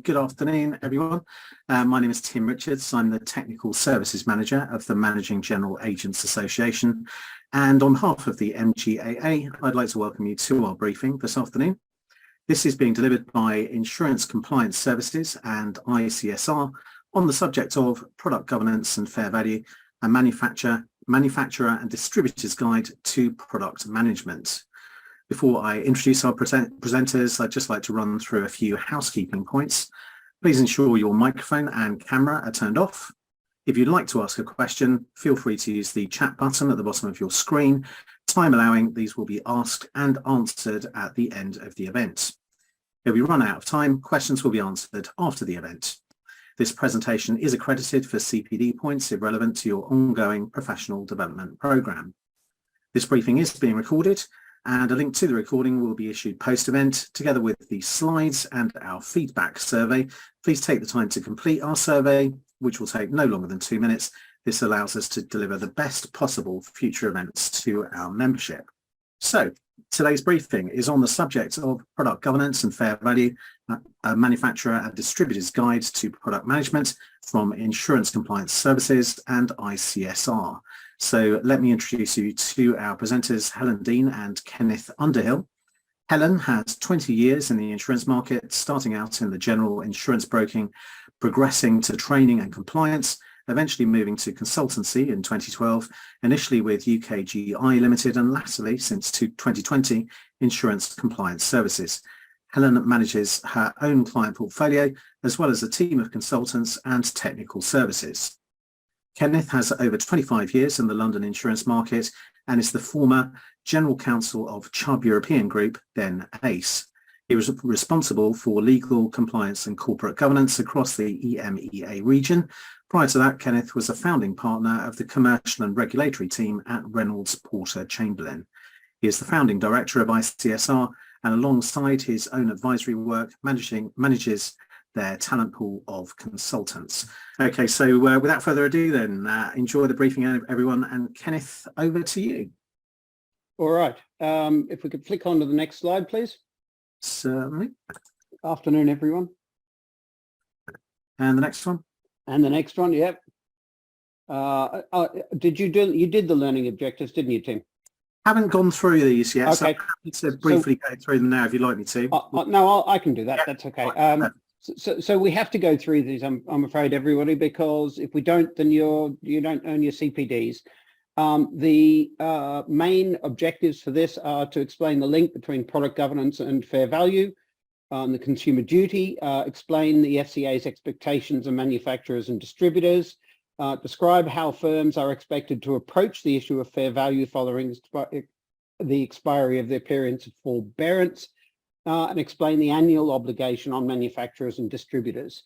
good afternoon, everyone. My name is Tim Richards. I'm the Technical Services Manager of the Managing General Agents Association. And on behalf of the MGAA, I'd like to welcome you to our briefing this afternoon. This is being delivered by Insurance Compliance Services and ICSR on the subject of product governance and fair value, a manufacturer and distributor's guide to product management. Before I introduce our presenters, I'd just like to run through a few housekeeping points. Please ensure your microphone and camera are turned off. If you'd like to ask a question, feel free to use the chat button at the bottom of your screen. Time allowing, these will be asked and answered at the end of the event. If we run out of time, questions will be answered after the event. This presentation is accredited for CPD points if relevant to your ongoing professional development programme. This briefing is being recorded, and a link to the recording will be issued post-event together with the slides and our feedback survey. Please take the time to complete our survey, which will take no longer than 2 minutes. This allows us to deliver the best possible future events to our membership. So today's briefing is on the subject of product governance and fair value, a manufacturer and distributor's guide to product management from Insurance Compliance Services and ICSR. So let me introduce you to our presenters, Helen Dean and Kenneth Underhill. Helen has 20 years in the insurance market, starting out in the general insurance broking, progressing to training and compliance, eventually moving to consultancy in 2012, initially with UKGI Limited and latterly, since 2020, Insurance Compliance Services. Helen manages her own client portfolio, as well as a team of consultants and technical services. Kenneth has over 25 years in the London insurance market and is the former General Counsel of Chubb European Group, then ACE. He was responsible for legal, compliance and corporate governance across the EMEA region. Prior to that, Kenneth was a founding partner of the commercial and regulatory team at Reynolds Porter Chamberlain. He is the founding director of ICSR and alongside his own advisory work, manages their talent pool of consultants. Okay, so without further ado then, enjoy the briefing, everyone, and Kenneth, over to you. All right, if we could flick on to the next slide, please. Certainly. Afternoon, everyone. And the next one? And the next one, yep. You did the learning objectives, didn't you, Tim? Haven't gone through these yet, okay. So I'm happy to briefly go through them now if you'd like me to. No, I can do that, yeah. That's okay. So we have to go through these, I'm afraid, everybody, because if we don't, then you don't earn your CPDs. The main objectives for this are to explain the link between product governance and fair value, the consumer duty, explain the FCA's expectations of manufacturers and distributors, describe how firms are expected to approach the issue of fair value following the expiry of their periods of forbearance, and explain the annual obligation on manufacturers and distributors,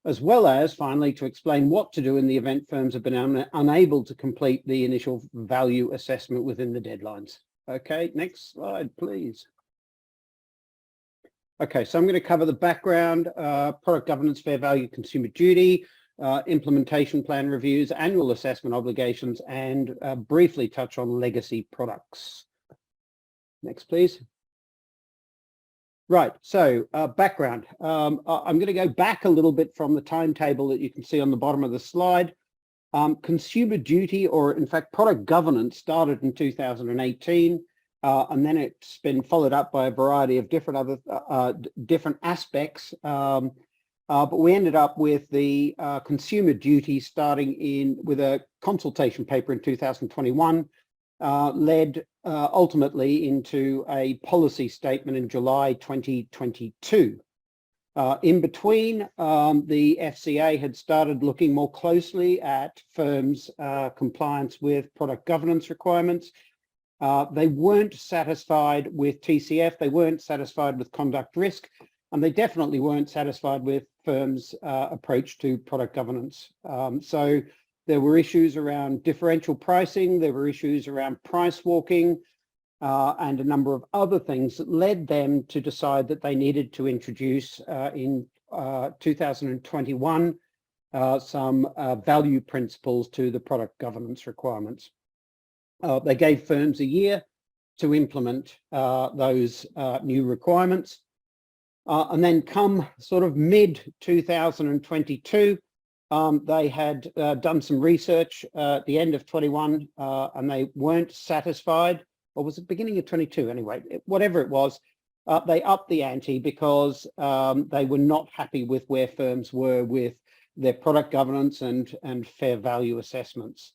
as well as finally to explain what to do in the event firms have been unable to complete the initial value assessment within the deadlines. Okay, next slide, please. Okay, so I'm going to cover the background, product governance, fair value, consumer duty, implementation plan reviews, annual assessment obligations, and briefly touch on legacy products. Next, please. Right, so background. I'm going to go back a little bit from the timetable that you can see on the bottom of the slide. Consumer duty, or in fact product governance, started in 2018, and then it's been followed up by a variety of different aspects. But we ended up with the consumer duty starting with a consultation paper in 2021, led ultimately into a policy statement in July 2022. In between, the FCA had started looking more closely at firms' compliance with product governance requirements. They weren't satisfied with TCF, they weren't satisfied with conduct risk, and they definitely weren't satisfied with firms' approach to product governance. So there were issues around differential pricing, there were issues around price walking, and a number of other things that led them to decide that they needed to introduce in 2021 some value principles to the product governance requirements. They gave firms a year to implement those new requirements. And then come sort of mid 2022, they had done some research at the end of 21, and they weren't satisfied, or was it beginning of 22 anyway, whatever it was, they upped the ante because they were not happy with where firms were with their product governance and fair value assessments.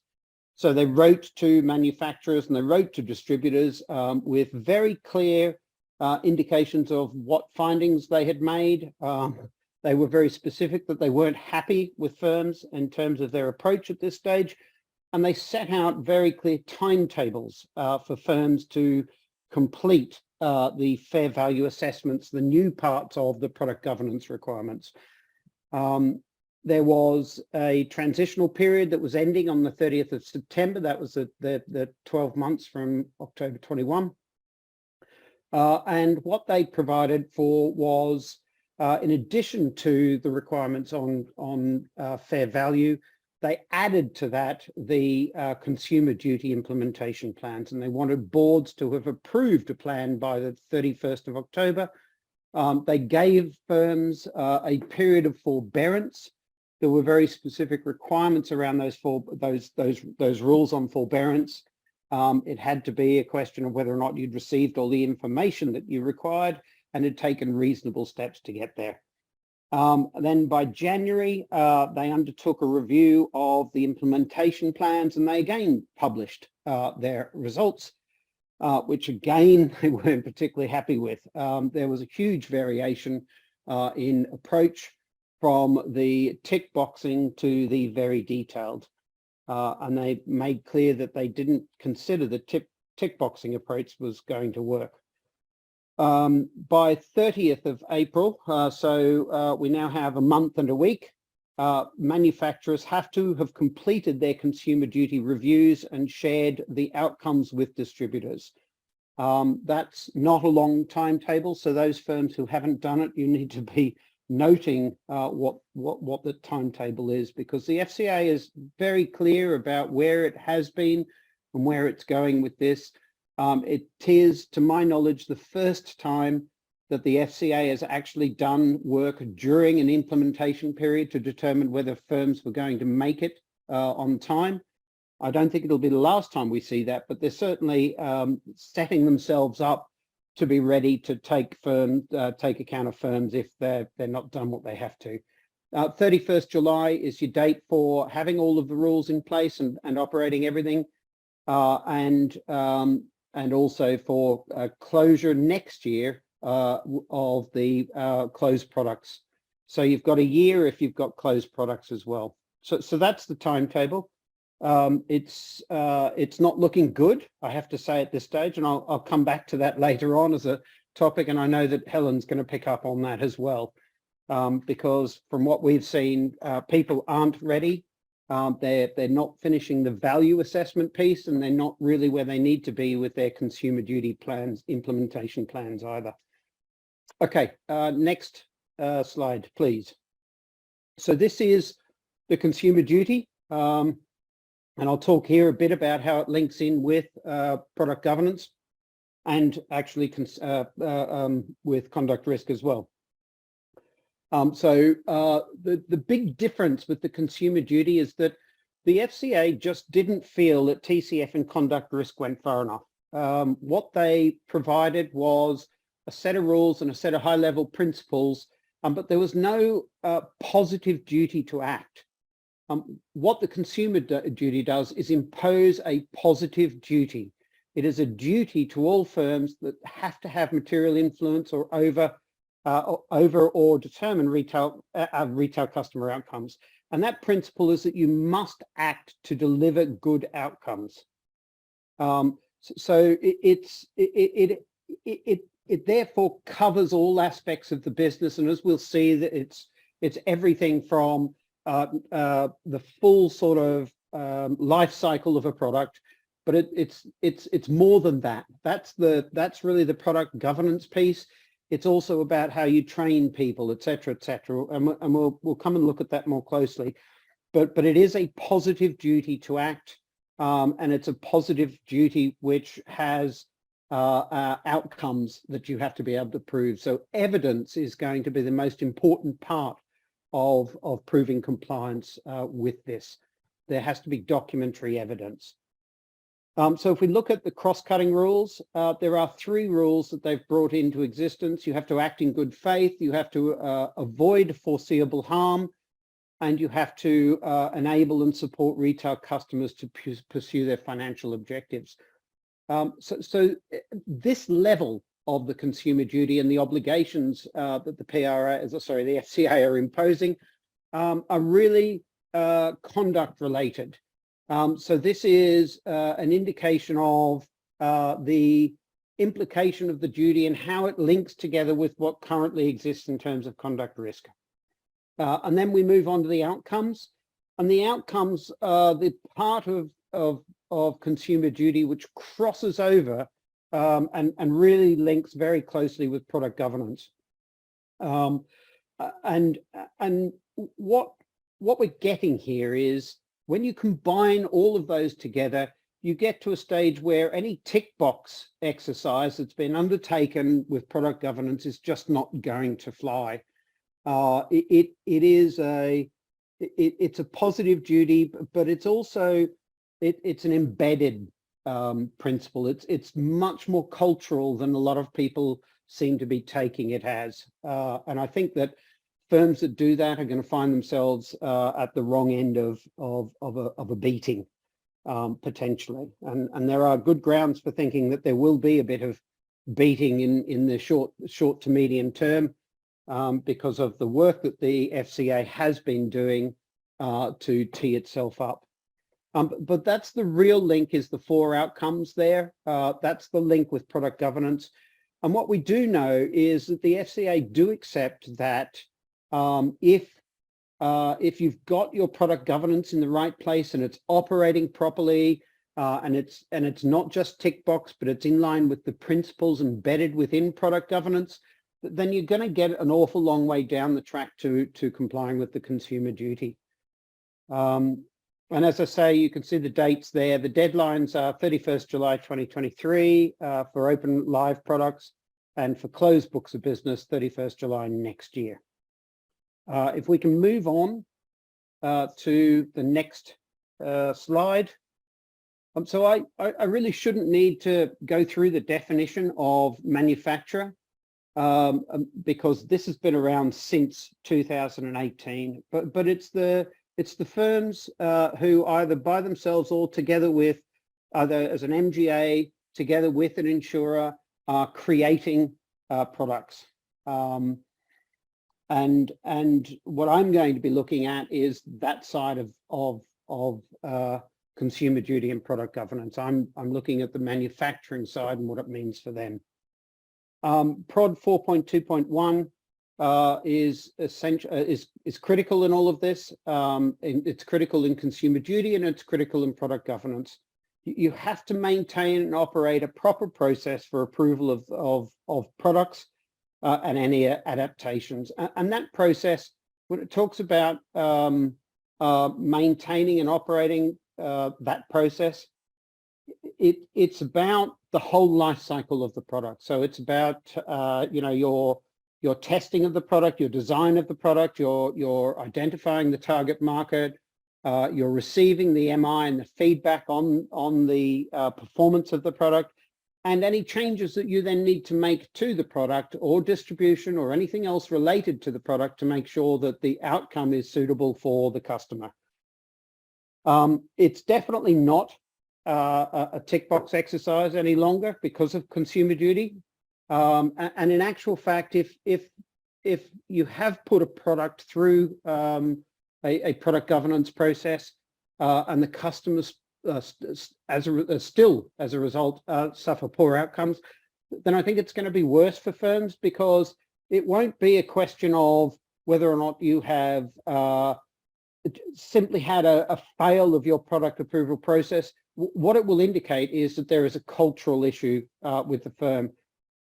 So they wrote to manufacturers and they wrote to distributors with very clear indications of what findings they had made. They were very specific that they weren't happy with firms in terms of their approach at this stage. And they set out very clear timetables for firms to complete the fair value assessments, the new parts of the product governance requirements. There was a transitional period that was ending on the 30th of September. That was the 12 months from October 21. And what they provided for was, in addition to the requirements on fair value, they added to that the consumer duty implementation plans, and they wanted boards to have approved a plan by the 31st of October. They gave firms a period of forbearance. There were very specific requirements around those rules on forbearance. It had to be a question of whether or not you'd received all the information that you required and had taken reasonable steps to get there. Then by January, they undertook a review of the implementation plans, and they again published their results, which again they weren't particularly happy with. There was a huge variation in approach from the tick boxing to the very detailed. And they made clear that they didn't consider the tick boxing approach was going to work. By 30th of April, so we now have a month and a week, manufacturers have to have completed their consumer duty reviews and shared the outcomes with distributors. That's not a long timetable, so those firms who haven't done it, you need to be noting what the timetable is, because the FCA is very clear about where it has been and where it's going with this. It is, to my knowledge, the first time that the FCA has actually done work during an implementation period to determine whether firms were going to make it on time. I don't think it'll be the last time we see that, but they're certainly setting themselves up to be ready to take account of firms if they're not done what they have to. 31st July is your date for having all of the rules in place and operating everything, and also for closure next year of the closed products. So you've got a year if you've got closed products as well. So that's the timetable. It's not looking good, I have to say, at this stage, and I'll come back to that later on as a topic, and I know that Helen's going to pick up on that as well, because from what we've seen, people aren't ready. They're not finishing the value assessment piece, and they're not really where they need to be with their consumer duty plans, implementation plans either. Okay, next slide, please. So this is the consumer duty. And I'll talk here a bit about how it links in with product governance and actually with conduct risk as well. So the big difference with the consumer duty is that the FCA just didn't feel that TCF and conduct risk went far enough. What they provided was a set of rules and a set of high-level principles, but there was no positive duty to act. What the consumer duty does is impose a positive duty. It is a duty to all firms that have to have material influence or over or determine retail customer outcomes. And that principle is that you must act to deliver good outcomes. So it therefore covers all aspects of the business, and as we'll see, that it's everything from the full sort of life cycle of a product, but it's more than that. That's really the product governance piece. It's also about how you train people, et cetera, and we'll come and look at that more closely. But it is a positive duty to act, and it's a positive duty which has outcomes that you have to be able to prove. So evidence is going to be the most important part of proving compliance with this. There has to be documentary evidence. So if we look at the cross-cutting rules, there are 3 rules that they've brought into existence. You have to act in good faith, you have to avoid foreseeable harm, and you have to enable and support retail customers to pursue their financial objectives. So this level of the consumer duty and the obligations that the FCA are imposing are really conduct related. So this is an indication of the implication of the duty and how it links together with what currently exists in terms of conduct risk. And then we move on to the outcomes. And the outcomes are the part of consumer duty which crosses over and really links very closely with product governance. And what we're getting here is when you combine all of those together, you get to a stage where any tick box exercise that's been undertaken with product governance is just not going to fly. It's a positive duty, but it's also it's an embedded principle. It's much more cultural than a lot of people seem to be taking it as. And I think that firms that do that are going to find themselves at the wrong end of a beating, potentially. And there are good grounds for thinking that there will be a bit of beating in the short to medium term because of the work that the FCA has been doing to tee itself up. But that's the real link, is the 4 outcomes there. That's the link with product governance. And what we do know is that the FCA do accept that if you've got your product governance in the right place and it's operating properly, and it's not just tick box, but it's in line with the principles embedded within product governance, then you're going to get an awful long way down the track to complying with the consumer duty. And as I say, you can see the dates there. The deadlines are 31st July 2023 for open live products, and for closed books of business, 31st July next year. If we can move on to the next slide. So I really shouldn't need to go through the definition of manufacturer because this has been around since 2018, but it's the firms who either by themselves or together with either as an MGA, together with an insurer, are creating products. And what I'm going to be looking at is that side of consumer duty and product governance. I'm looking at the manufacturing side and what it means for them. Prod 4.2.1 is essential, is critical in all of this. It's critical in consumer duty and it's critical in product governance. You have to maintain and operate a proper process for approval of products and any adaptations. And that process, when it talks about maintaining and operating that process, it's about the whole life cycle of the product. So it's about your testing of the product, your design of the product, you're identifying the target market, you're receiving the MI and the feedback on the performance of the product, and any changes that you then need to make to the product or distribution or anything else related to the product to make sure that the outcome is suitable for the customer. It's definitely not a tick box exercise any longer because of consumer duty. And in actual fact, if you have put a product through a product governance process and the customers still as a result suffer poor outcomes, then I think it's going to be worse for firms, because it won't be a question of whether or not you have simply had a fail of your product approval process. What it will indicate is that there is a cultural issue with the firm.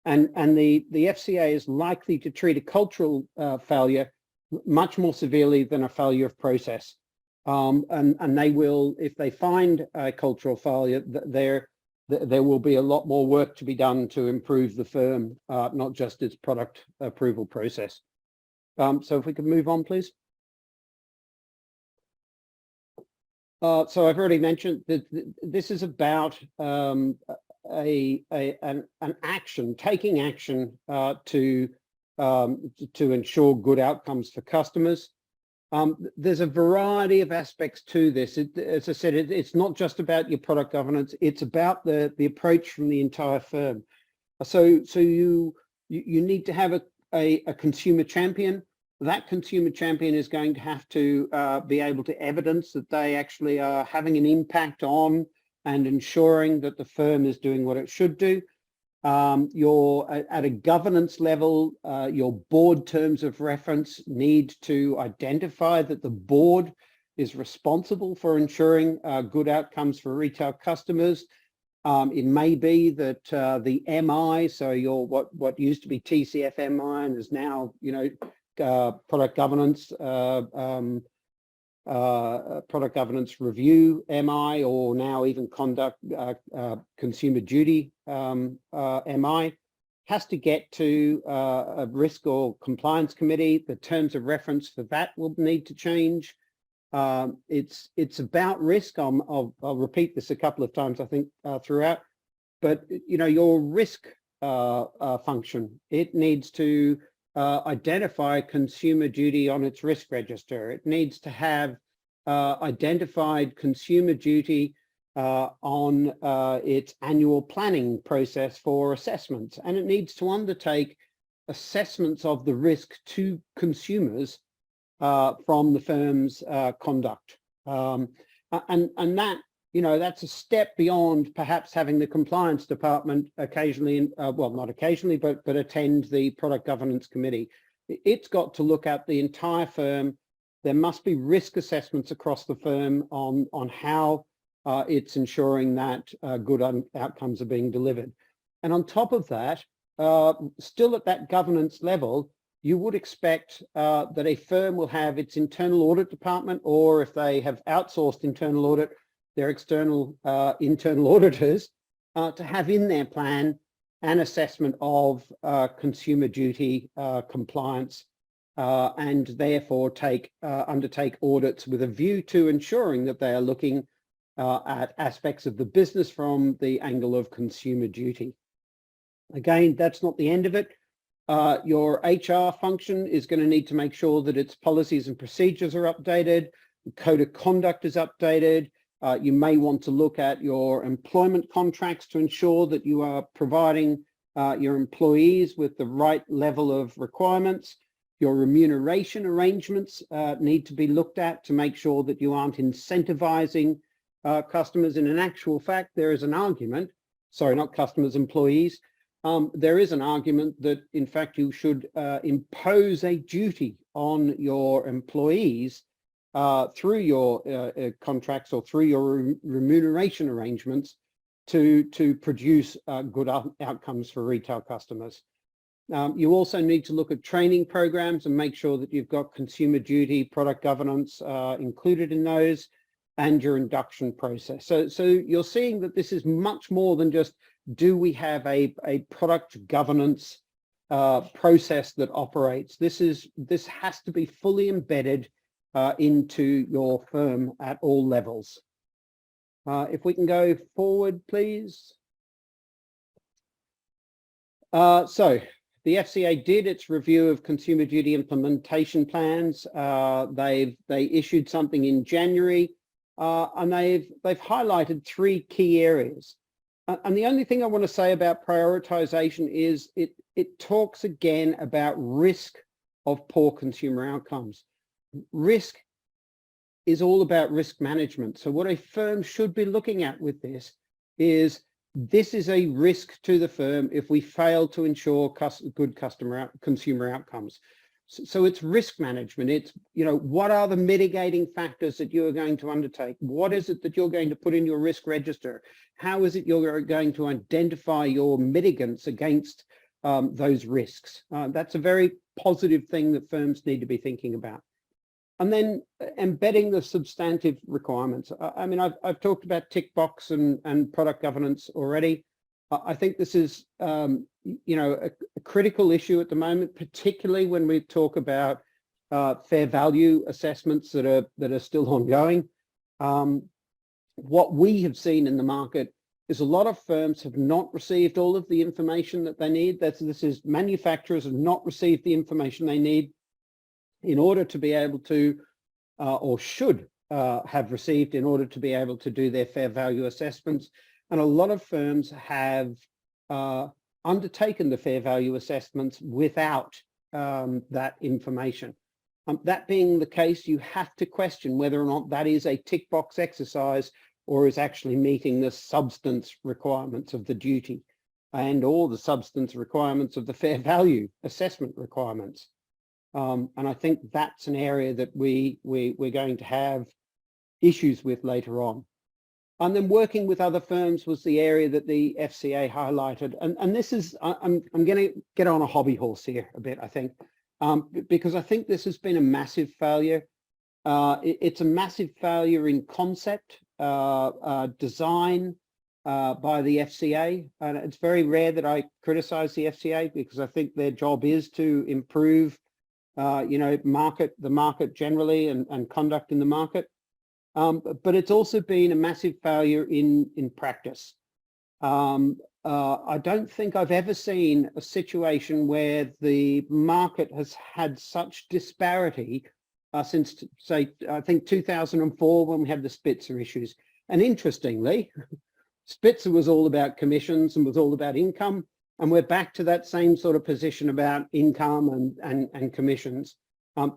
And the FCA is likely to treat a cultural failure much more severely than a failure of process. And they will, if they find a cultural failure, there will be a lot more work to be done to improve the firm, not just its product approval process. So if we could move on, please. So I've already mentioned that this is about an action, taking action to ensure good outcomes for customers. There's a variety of aspects to this. As I said, it's not just about your product governance. It's about the approach from the entire firm. So you need to have a consumer champion. That consumer champion is going to have to be able to evidence that they actually are having an impact on and ensuring that the firm is doing what it should do. You're at a governance level, your board terms of reference need to identify that the board is responsible for ensuring good outcomes for retail customers. It may be that the MI, so your what used to be TCF MI and is now, you know, product governance review MI, or now even conduct consumer duty MI, has to get to a risk or compliance committee. The terms of reference for that will need to change. It's about risk. I'll repeat this a couple of times, I think, throughout. But you know, your risk function, it needs to identify consumer duty on its risk register. It needs to have identified consumer duty on its annual planning process for assessments, and it needs to undertake assessments of the risk to consumers from the firm's conduct. And that, you know, that's a step beyond perhaps having the compliance department occasionally, well, not occasionally, but attend the product governance committee. It's got to look at the entire firm. There must be risk assessments across the firm on how it's ensuring that good outcomes are being delivered. And on top of that, still at that governance level, you would expect that a firm will have its internal audit department, or if they have outsourced internal audit, their external internal auditors, to have in their plan an assessment of consumer duty compliance, and therefore undertake audits with a view to ensuring that they are looking at aspects of the business from the angle of consumer duty. Again, that's not the end of it. Your HR function is going to need to make sure that its policies and procedures are updated, the code of conduct is updated. You may want to look at your employment contracts to ensure that you are providing your employees with the right level of requirements. Your remuneration arrangements need to be looked at to make sure that you aren't incentivizing customers. In an actual fact, there is an argument, sorry, not customers, employees. There is an argument that, in fact, you should impose a duty on your employees through your contracts or through your remuneration arrangements to produce good outcomes for retail customers. You also need to look at training programs and make sure that you've got consumer duty, product governance included in those, and your induction process. So you're seeing that this is much more than just, do we have a product governance process that operates? This has to be fully embedded into your firm at all levels. If we can go forward, please. So the FCA did its review of consumer duty implementation plans. They issued something in January, and they've highlighted 3 key areas. And the only thing I want to say about prioritization is it talks again about risk of poor consumer outcomes. Risk is all about risk management. So what a firm should be looking at with this is a risk to the firm if we fail to ensure good consumer outcomes. So it's risk management. It's, you know, what are the mitigating factors that you are going to undertake? What is it that you're going to put in your risk register? How is it you're going to identify your mitigants against those risks? That's a very positive thing that firms need to be thinking about. And then embedding the substantive requirements. I mean, I've talked about tick box and product governance already. I think this is, you know, a critical issue at the moment, particularly when we talk about fair value assessments that are still ongoing. What we have seen in the market is a lot of firms have not received all of the information that they need. This is manufacturers have not received the information they need in order to be able to, or should have received in order to be able to do their fair value assessments. And a lot of firms have undertaken the fair value assessments without that information. That being the case, you have to question whether or not that is a tick box exercise or is actually meeting the substance requirements of the duty and all the substance requirements of the fair value assessment requirements. And I think that's an area that we're going to have issues with later on. And then working with other firms was the area that the FCA highlighted. And this is, I'm going to get on a hobby horse here a bit, I think, because I think this has been a massive failure. It's a massive failure in concept, design by the FCA. And it's very rare that I criticize the FCA because I think their job is to improve you know, the market generally and conduct in the market. But it's also been a massive failure in practice. I don't think I've ever seen a situation where the market has had such disparity since, say, I think 2004 when we had the Spitzer issues. And interestingly, Spitzer was all about commissions and was all about income. And we're back to that same sort of position about income and commissions.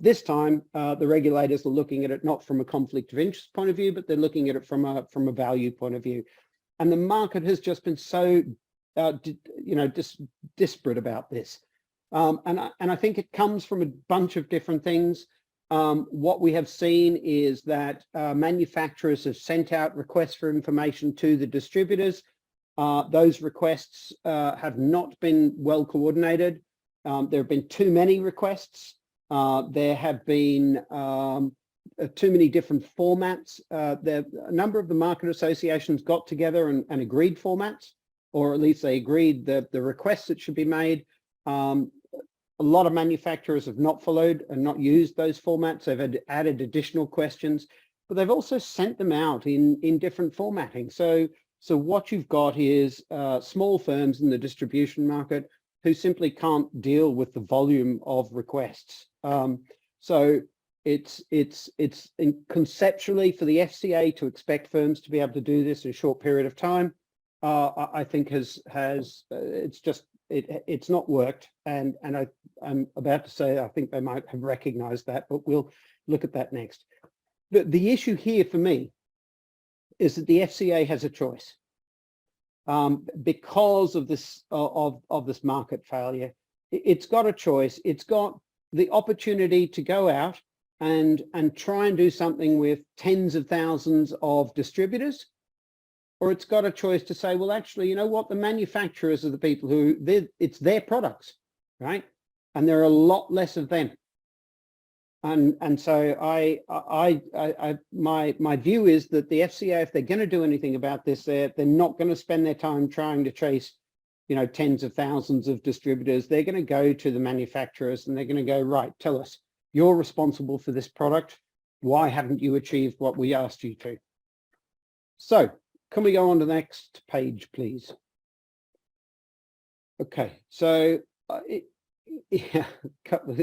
This time, the regulators are looking at it not from a conflict of interest point of view, but they're looking at it from a value point of view. And the market has just been so, you know, disparate about this. And I think it comes from a bunch of different things. What we have seen is that manufacturers have sent out requests for information to the distributors. Those requests have not been well coordinated. There have been too many requests. There have been too many different formats. A number of the market associations got together and agreed formats, or at least they agreed the requests that should be made. A lot of manufacturers have not followed and not used those formats. They've added additional questions, but they've also sent them out in different formatting. So what you've got is small firms in the distribution market who simply can't deal with the volume of requests. So it's conceptually for the FCA to expect firms to be able to do this in a short period of time. I think it's not worked, and I'm about to say I think they might have recognized that, but we'll look at that next. The issue here for me is that the FCA has a choice because of this this market failure. It's got a choice. It's got the opportunity to go out and try and do something with tens of thousands of distributors, or it's got a choice to say, well, actually, you know what, the manufacturers are the people who it's their products, right? And there are a lot less of them. And so my view is that the FCA, if they're going to do anything about this, they're not going to spend their time trying to chase, you know, tens of thousands of distributors. They're going to go to the manufacturers and they're going to go, right, tell us, you're responsible for this product. Why haven't you achieved what we asked you to? So can we go on to the next page, please? Okay, so yeah,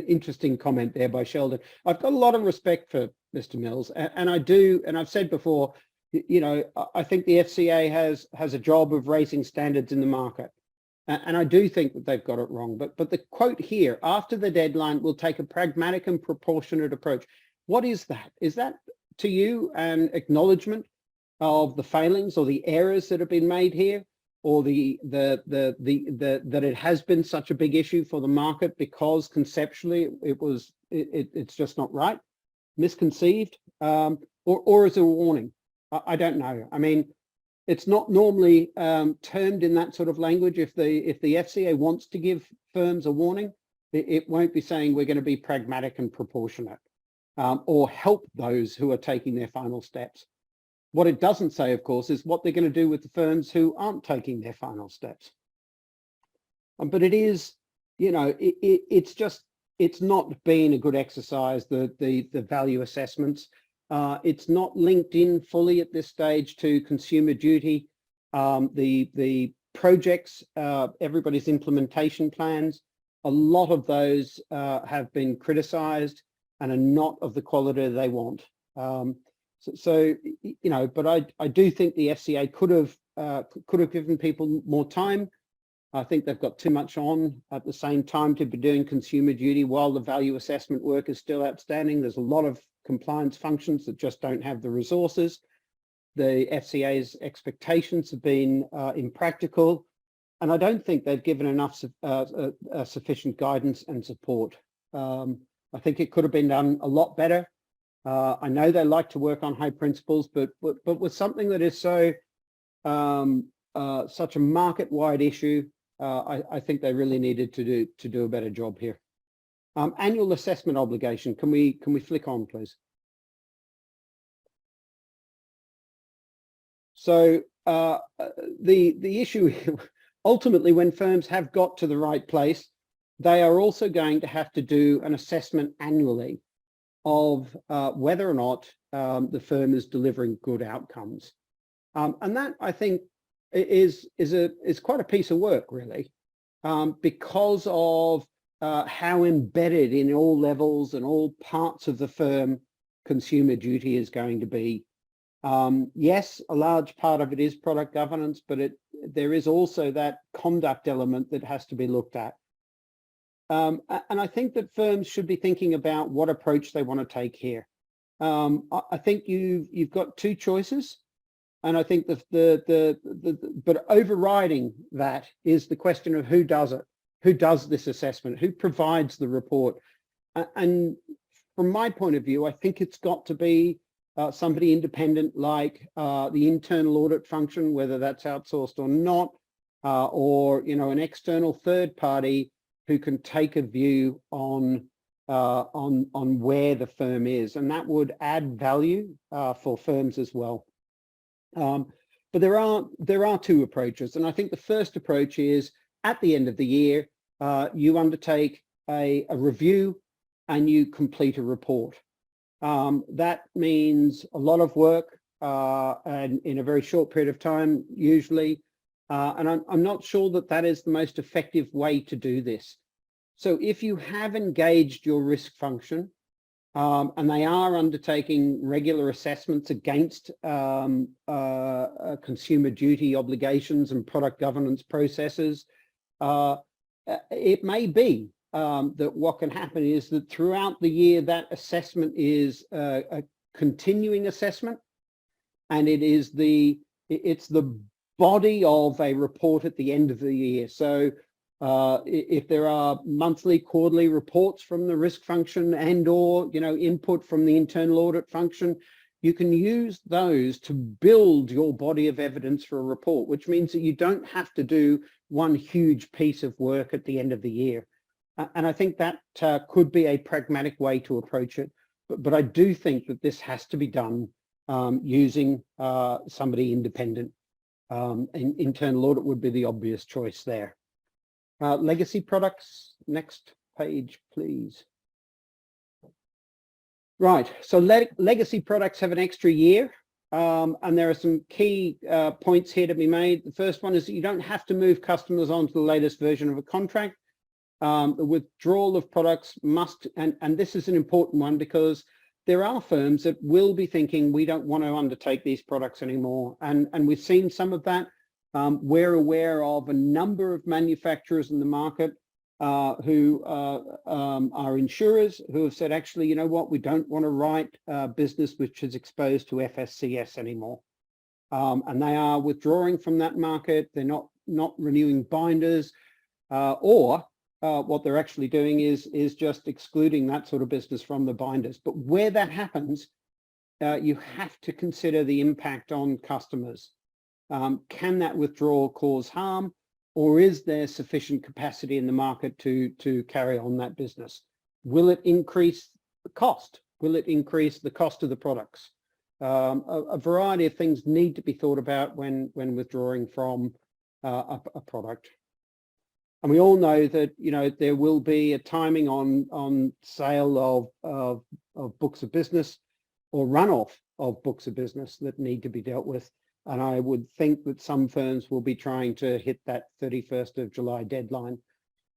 interesting comment there by Sheldon. I've got a lot of respect for Mr. Mills, and I do, and I've said before, you know, I think the FCA has a job of raising standards in the market, and I do think that they've got it wrong. But the quote here, after the deadline, we'll take a pragmatic and proportionate approach. What is that? Is that to you an acknowledgement of the failings or the errors that have been made here, or that it has been such a big issue for the market because conceptually it's just not right, misconceived, or is it a warning? I don't know. I mean, it's not normally termed in that sort of language. If the FCA wants to give firms a warning, it won't be saying we're going to be pragmatic and proportionate. or help those who are taking their final steps. What it doesn't say, of course, is what they're going to do with the firms who aren't taking their final steps. But it is, you know, it's not been a good exercise, the value assessments. It's not linked in fully at this stage to consumer duty. The projects, everybody's implementation plans, a lot of those have been criticised and are not of the quality they want. So you know, but I do think the FCA could have given people more time. I think they've got too much on at the same time to be doing consumer duty while the value assessment work is still outstanding. There's a lot of compliance functions that just don't have the resources. The FCA's expectations have been impractical, and I don't think they've given enough sufficient guidance and support. I think it could have been done a lot better. I know they like to work on high principles, but with something that is so such a market-wide issue, I think they really needed to do a better job here. Annual assessment obligation. Can we flick on, please? So the issue ultimately, when firms have got to the right place, they are also going to have to do an assessment annually of whether or not the firm is delivering good outcomes, and that, I think, is quite a piece of work, really, because of how embedded in all levels and all parts of the firm consumer duty is going to be. Yes, a large part of it is product governance, but there is also that conduct element that has to be looked at. And I think that firms should be thinking about what approach they want to take here. I think you've got two choices, and I think but overriding that is the question of who does it, who does this assessment, who provides the report. And from my point of view, I think it's got to be somebody independent, like the internal audit function, whether that's outsourced or not, or an external third party who can take a view on where the firm is, and that would add value for firms as well. But there are two approaches, and I think the first approach is at the end of the year, you undertake a review and you complete a report. That means a lot of work and in a very short period of time, usually. And I'm not sure that is the most effective way to do this. So if you have engaged your risk function and they are undertaking regular assessments against consumer duty obligations and product governance processes, it may be that what can happen is that throughout the year, that assessment is a continuing assessment, and it's the body of a report at the end of the year. So if there are monthly, quarterly reports from the risk function and/or input from the internal audit function, you can use those to build your body of evidence for a report, which means that you don't have to do one huge piece of work at the end of the year. And I think that could be a pragmatic way to approach it. But I do think that this has to be done using somebody independent. Internal audit would be the obvious choice there. Legacy products, next page, please. Right, so legacy products have an extra year, and there are some key points here to be made. The first one is that you don't have to move customers onto the latest version of a contract. The withdrawal of products must, and this is an important one because there are firms that will be thinking we don't want to undertake these products anymore, and we've seen some of that. We're aware of a number of manufacturers in the market who are insurers who have said, actually, you know what, we don't want to write business which is exposed to FSCS anymore, and they are withdrawing from that market. They're not renewing binders, or what they're actually doing is just excluding that sort of business from the binders. But where that happens, you have to consider the impact on customers. Can that withdrawal cause harm, or is there sufficient capacity in the market to carry on that business? Will it increase the cost Will it increase the cost of the products? A variety of things need to be thought about when withdrawing from a product. And we all know that, you know, there will be a timing on sale of books of business or runoff of books of business that need to be dealt with. And I would think that some firms will be trying to hit that 31st of July deadline.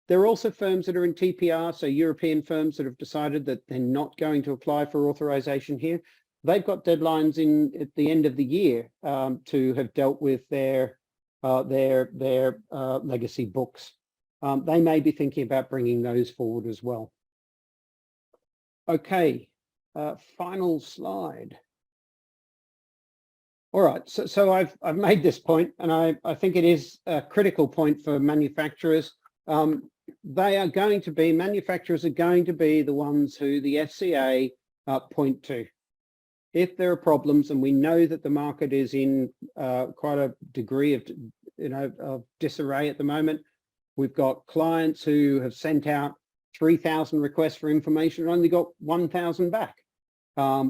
There are also firms that are in TPR, so European firms that have decided that they're not going to apply for authorization here. They've got deadlines at the end of the year to have dealt with their legacy books. They may be thinking about bringing those forward as well. Okay, final slide. All right, so I've made this point, and I think it is a critical point for manufacturers. Manufacturers are going to be the ones who the FCA point to. If there are problems, and we know that the market is in quite a degree of, of disarray at the moment. We've got clients who have sent out 3,000 requests for information and only got 1,000 back.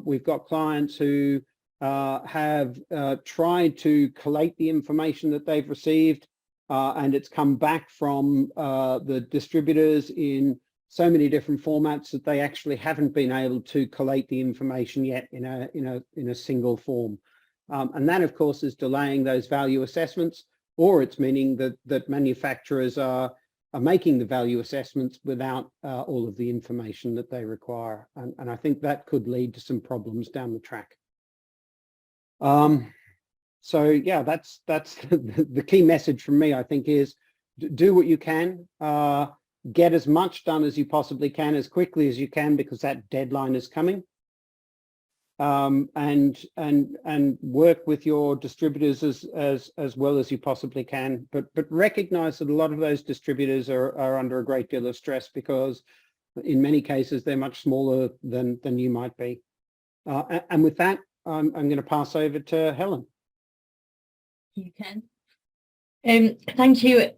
We've got clients who have tried to collate the information that they've received, and it's come back from the distributors in so many different formats that they actually haven't been able to collate the information yet in a single form. And that, of course, is delaying those value assessments, or it's meaning that manufacturers are making the value assessments without all of the information that they require. And I think that could lead to some problems down the track. So yeah, that's the key message from me, I think, is do what you can, get as much done as you possibly can, as quickly as you can, because that deadline is coming. And work with your distributors as well as you possibly can, but recognize that a lot of those distributors are under a great deal of stress, because in many cases they're much smaller than you might be. And with that, I'm going to pass over to Helen. You can. Thank you.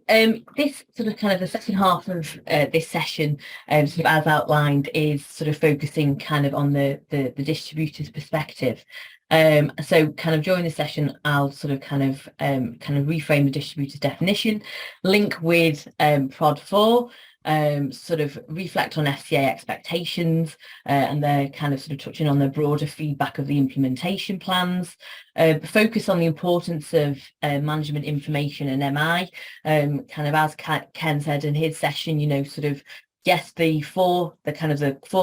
This sort of kind of the second half of this session, sort of as outlined, is sort of focusing kind of on the distributor's perspective. So kind of during the session, I'll sort of kind of reframe the distributor's definition, link with Prod 4, sort of reflect on FCA expectations, and they're kind of sort of touching on the broader feedback of the implementation plans, focus on the importance of management information and MI, kind of as Ken said in his session, sort of, yes, the four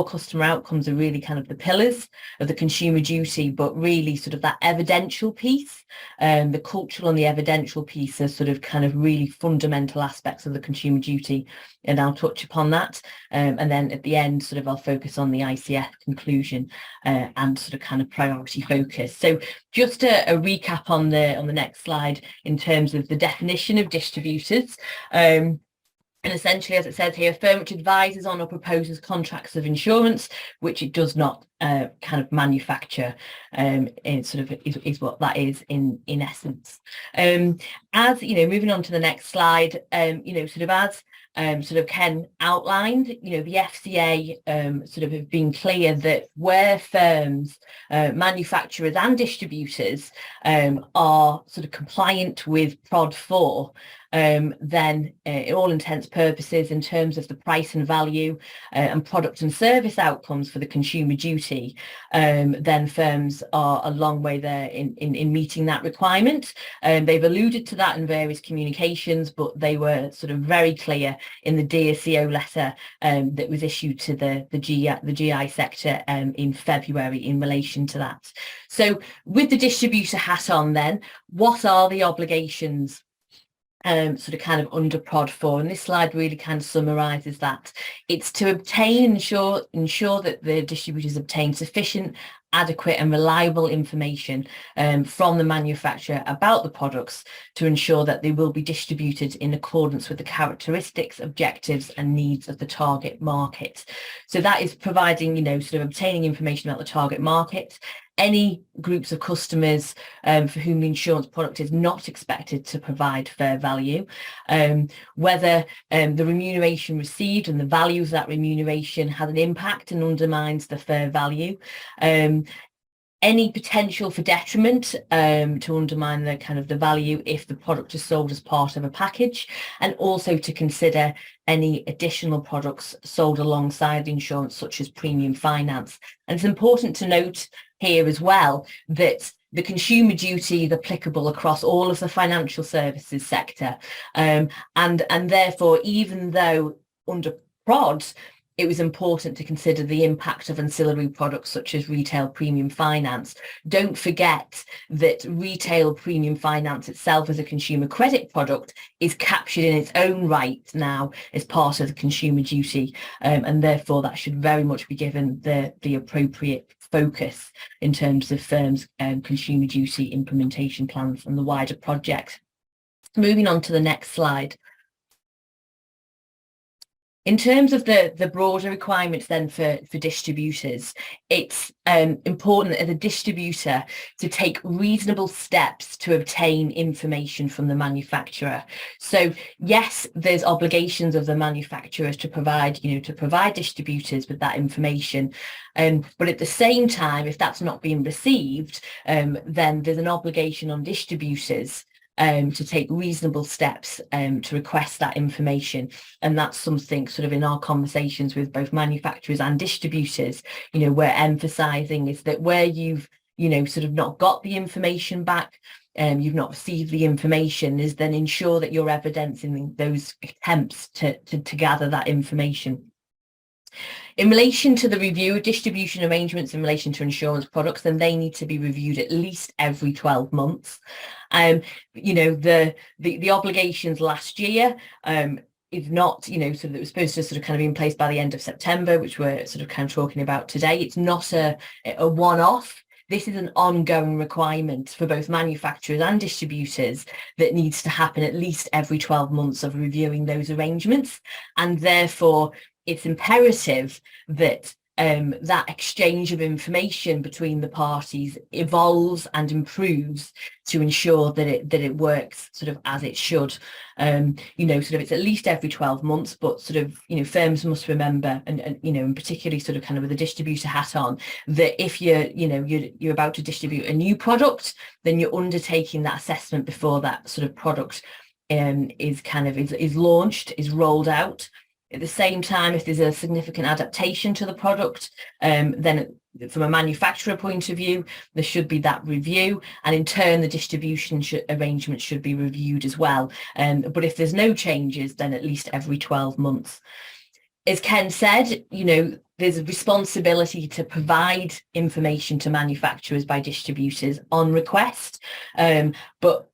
customer outcomes are really kind of the pillars of the consumer duty, but really sort of that evidential piece, the cultural and the evidential piece are sort of kind of really fundamental aspects of the consumer duty, and I'll touch upon that. And then at the end, sort of I'll focus on the ICF conclusion and sort of kind of priority focus. So just a recap on the next slide in terms of the definition of distributors. And essentially, as it says here, a firm which advises on or proposes contracts of insurance, which it does not kind of manufacture, is what that is in essence. As moving on to the next slide, sort of as sort of Ken outlined, the FCA sort of have been clear that where firms, manufacturers and distributors are sort of compliant with Prod 4, then in all intents purposes, in terms of the price and value and product and service outcomes for the consumer duty, then firms are a long way there in meeting that requirement. They've alluded to that in various communications, but they were sort of very clear in the DSCO letter that was issued to the GI sector in February in relation to that. So with the distributor hat on then, what are the obligations sort of kind of under Prod 4, and this slide really kind of summarises that. It's to obtain, ensure that the distributors obtain sufficient adequate and reliable information from the manufacturer about the products to ensure that they will be distributed in accordance with the characteristics, objectives and needs of the target market. So that is providing, sort of obtaining information about the target market, any groups of customers for whom the insurance product is not expected to provide fair value, whether the remuneration received and the value of that remuneration has an impact and undermines the fair value, any potential for detriment to undermine the kind of the value if the product is sold as part of a package, and also to consider any additional products sold alongside the insurance, such as premium finance. And it's important to note here as well that the consumer duty is applicable across all of the financial services sector, and therefore, even though under PROD it was important to consider the impact of ancillary products such as retail premium finance, don't forget that retail premium finance itself as a consumer credit product is captured in its own right now as part of the consumer duty, and therefore that should very much be given the appropriate focus in terms of firms' consumer duty implementation plans and the wider project. Moving on to the next slide. In terms of the broader requirements then for distributors, it's important as a distributor to take reasonable steps to obtain information from the manufacturer. So yes, there's obligations of the manufacturers to provide distributors with that information. But at the same time, if that's not being received, then there's an obligation on distributors to take reasonable steps to request that information. And that's something sort of in our conversations with both manufacturers and distributors, we're emphasising is that where you've, sort of not got the information back, you've not received the information, is then ensure that you're evidencing those attempts to gather that information. In relation to the review of distribution arrangements in relation to insurance products, then they need to be reviewed at least every 12 months. The obligations last year is not, sort of, it was supposed to sort of kind of be in place by the end of September, which we're sort of kind of talking about today. It's not a one-off. This is an ongoing requirement for both manufacturers and distributors that needs to happen at least every 12 months of reviewing those arrangements. And therefore, it's imperative that that exchange of information between the parties evolves and improves to ensure that it works sort of as it should. Sort of it's at least every 12 months, but sort of, firms must remember, and and particularly sort of kind of with a distributor hat on, that if you're about to distribute a new product, then you're undertaking that assessment before that sort of product is launched, is rolled out. At the same time, if there's a significant adaptation to the product, then from a manufacturer point of view, there should be that review, and in turn the distribution arrangement should be reviewed as well. But if there's no changes, then at least every 12 months. As Ken said, there's a responsibility to provide information to manufacturers by distributors on request. But,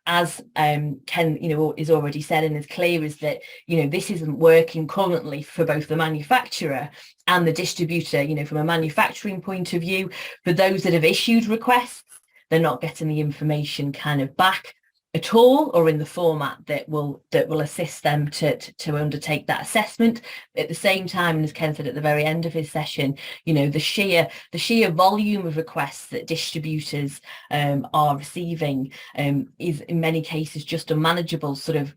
as Ken, is already said and is clear, is that, this isn't working currently for both the manufacturer and the distributor. From a manufacturing point of view, for those that have issued requests, they're not getting the information kind of back at all, or in the format that will assist them to undertake that assessment. At the same time, and as Ken said at the very end of his session, the sheer volume of requests that distributors are receiving is in many cases just unmanageable. Sort of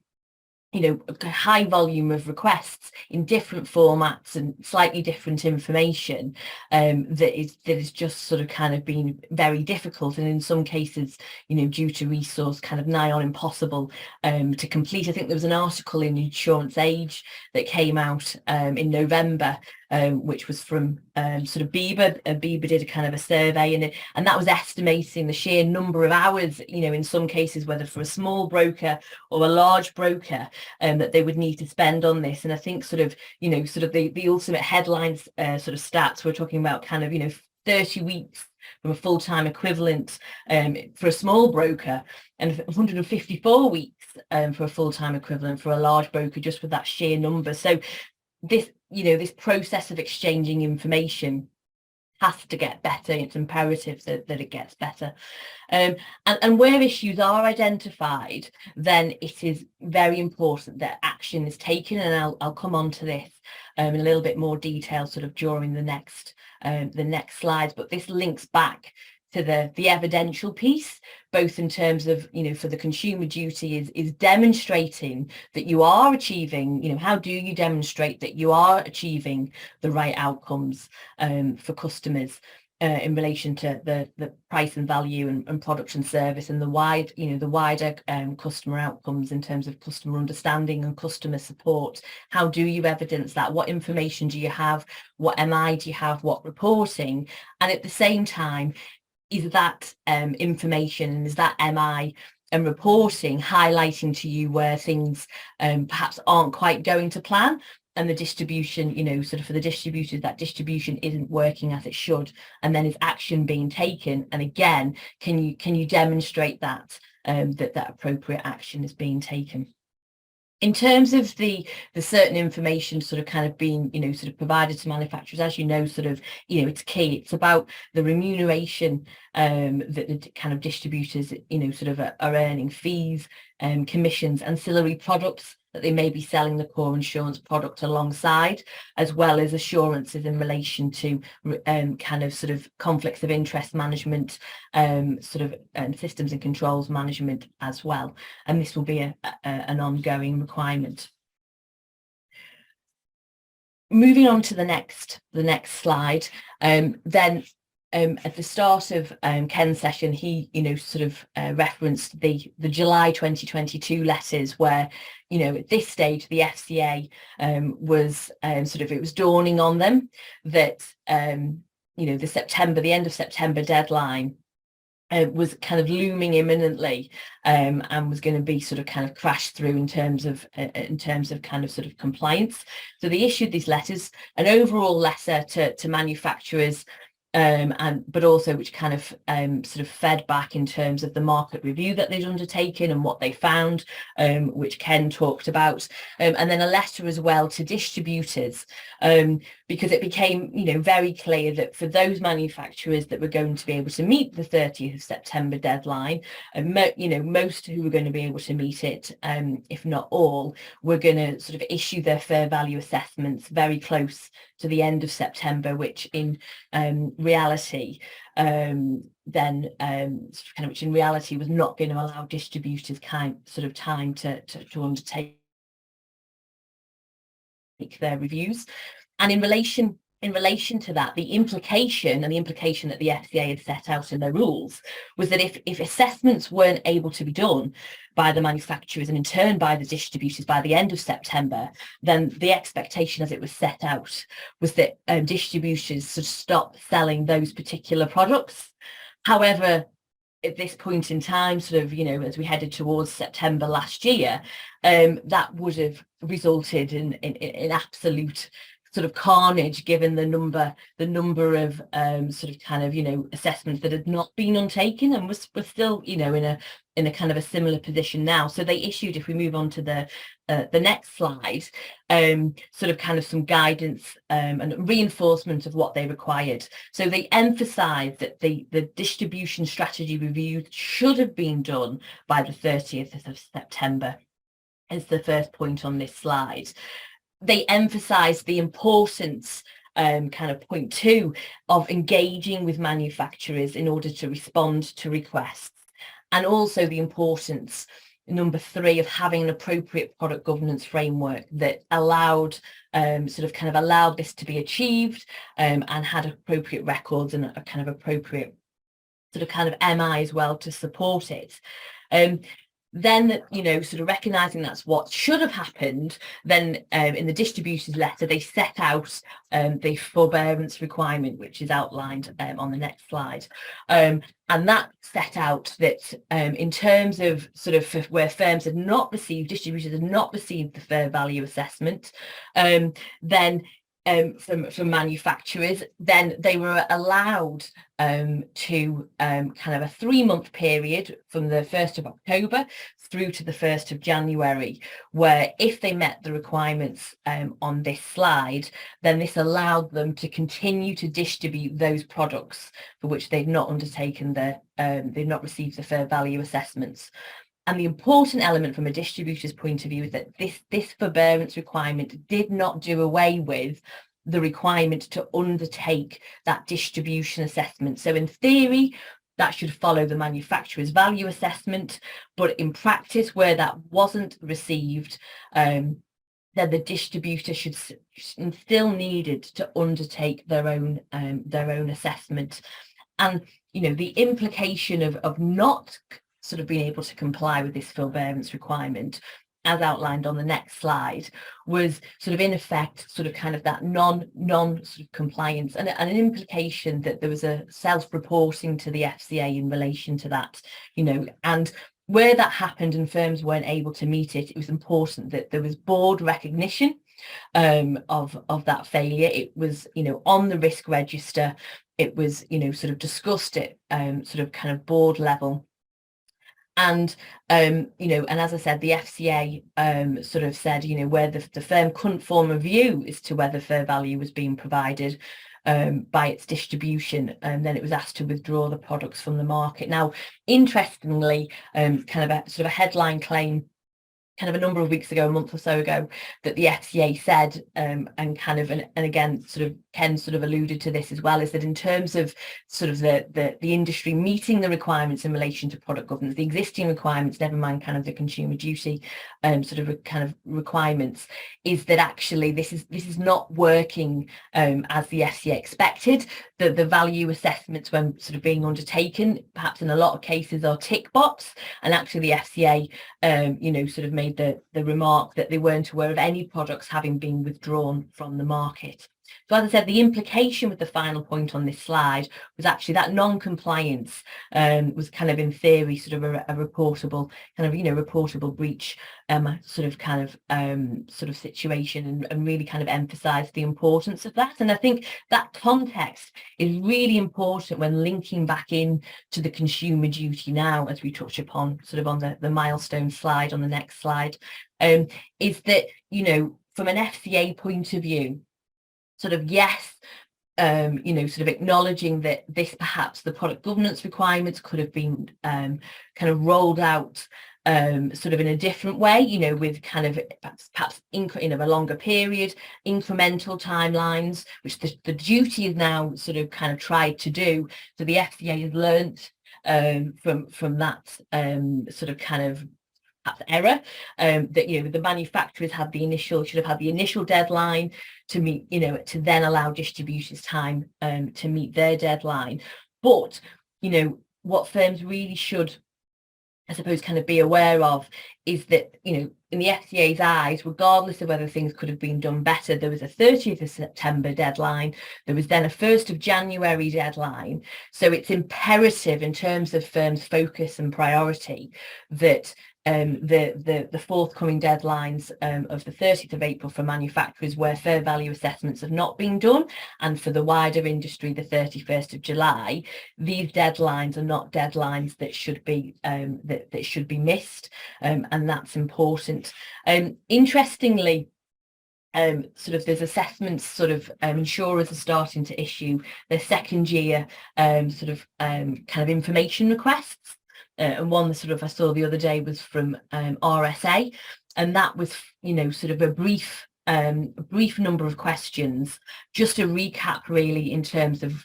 a high volume of requests in different formats and slightly different information that is just sort of kind of been very difficult, and in some cases due to resource kind of nigh on impossible to complete. I think there was an article in Insurance Age that came out in November, which was from sort of BIBA. BIBA did a kind of a survey, and that was estimating the sheer number of hours, in some cases, whether for a small broker or a large broker, that they would need to spend on this. And I think sort of the ultimate headlines sort of stats, we're talking about kind of 30 weeks from a full-time equivalent for a small broker, and 154 weeks for a full-time equivalent for a large broker, just with that sheer number. So this process of exchanging information has to get better. It's imperative that it gets better. And where issues are identified, then it is very important that action is taken, and I'll come on to this in a little bit more detail sort of during the next slides, but this links back to the evidential piece, both in terms of, for the consumer duty is demonstrating that you are achieving, how do you demonstrate that you are achieving the right outcomes for customers in relation to the price and value and product and service, and the wider customer outcomes in terms of customer understanding and customer support. How do you evidence that? What information do you have? What MI do you have? What reporting? And at the same time, is that information and is that MI and reporting highlighting to you where things perhaps aren't quite going to plan, and the distribution, sort of for the distributors, that distribution isn't working as it should, and then is action being taken? And again, can you demonstrate that that appropriate action is being taken? In terms of the certain information sort of kind of being, sort of provided to manufacturers, as sort of, it's key. It's about the remuneration that the kind of distributors, sort of are earning, fees, commissions, ancillary products that they may be selling the core insurance product alongside, as well as assurances in relation to kind of sort of conflicts of interest management, sort of systems and controls management as well. And this will be an ongoing requirement. Moving on to the next slide, then at the start of Ken's session, he sort of referenced the July 2022 letters where, at this stage the FCA was sort of, it was dawning on them that the end of September deadline was kind of looming imminently, and was going to be sort of kind of crashed through in terms of kind of sort of compliance. So they issued these letters, an overall letter to manufacturers, but also which kind of sort of fed back in terms of the market review that they'd undertaken and what they found, which Ken talked about, and then a letter as well to distributors, because it became very clear that for those manufacturers that were going to be able to meet the 30th of September deadline, most who were going to be able to meet it, if not all, were going to sort of issue their fair value assessments very close to the end of September, which in reality which in reality was not going to allow distributors time to undertake their reviews. And in relation to that, the implication that the FCA had set out in their rules was that if assessments weren't able to be done by the manufacturers and in turn by the distributors by the end of September, then the expectation as it was set out was that distributors should stop selling those particular products. However, at this point in time, sort of, as we headed towards September last year, that would have resulted in absolute sort of carnage, given the number of sort of kind of assessments that had not been undertaken, and we're still in a kind of a similar position now. So they issued, if we move on to the next slide, sort of kind of some guidance and reinforcement of what they required. So they emphasised that the distribution strategy review should have been done by the 30th of September, is the first point on this slide. They emphasised the importance, kind of point 2, of engaging with manufacturers in order to respond to requests, and also the importance, number 3, of having an appropriate product governance framework that allowed allowed this to be achieved, and had appropriate records and a kind of appropriate sort of kind of MI as well to support it. Then, sort of recognising that's what should have happened, then in the distributors letter, they set out the forbearance requirement, which is outlined on the next slide. And that set out that in terms of sort of where distributors had not received the fair value assessment, then from manufacturers, then they were allowed to kind of a 3-month period from the 1st of October through to the 1st of January, where if they met the requirements on this slide, then this allowed them to continue to distribute those products for which they'd not undertaken they'd not received the fair value assessments. And the important element from a distributor's point of view is that this forbearance requirement did not do away with the requirement to undertake that distribution assessment. So in theory, that should follow the manufacturer's value assessment, but in practice, where that wasn't received, then the distributor should still needed to undertake their own assessment. And the implication of not sort of being able to comply with this forbearance requirement, as outlined on the next slide, was sort of in effect sort of kind of that non sort of compliance and an implication that there was a self-reporting to the FCA in relation to that, and where that happened and firms weren't able to meet it, it was important that there was board recognition of that failure. It was on the risk register. It was sort of discussed at sort of kind of board level. And, and as I said, the FCA sort of said, where the firm couldn't form a view as to whether fair value was being provided by its distribution, and then it was asked to withdraw the products from the market. Now, interestingly, kind of a sort of a headline claim kind of a number of weeks ago, a month or so ago, that the FCA said, and again, sort of Ken sort of alluded to this as well, is that in terms of sort of the industry meeting the requirements in relation to product governance, the existing requirements, never mind kind of the consumer duty sort of kind of requirements, is that actually this is not working as the FCA expected. The value assessments when sort of being undertaken, perhaps in a lot of cases, are tick box, and actually the FCA sort of made the remark that they weren't aware of any products having been withdrawn from the market. So as I said, the implication with the final point on this slide was actually that non-compliance was kind of in theory sort of a reportable kind of reportable breach sort of situation, and really kind of emphasised the importance of that. And I think that context is really important when linking back in to the consumer duty now, as we touch upon sort of on the milestone slide on the next slide, is that from an FCA point of view, sort of yes, sort of acknowledging that this perhaps the product governance requirements could have been kind of rolled out sort of in a different way, with kind of perhaps a longer period, incremental timelines, which the duty is now sort of kind of tried to do. So the FCA has learnt from that sort of kind of error, that the manufacturers should have had the initial deadline to meet, to then allow distributors time to meet their deadline. But what firms really should, I suppose, kind of be aware of is that in the FCA's eyes, regardless of whether things could have been done better, there was a 30th of September deadline. There was then a 1st of January deadline. So it's imperative in terms of firms' focus and priority that the forthcoming deadlines of the 30th of April for manufacturers where fair value assessments have not been done, and for the wider industry the 31st of July, these deadlines are not deadlines that should be that should be missed, and that's important. Interestingly, sort of there's assessments, sort of insurers are starting to issue their second year sort of kind of information requests. And one that sort of I saw the other day was from RSA, and that was sort of a brief number of questions, just to recap really in terms of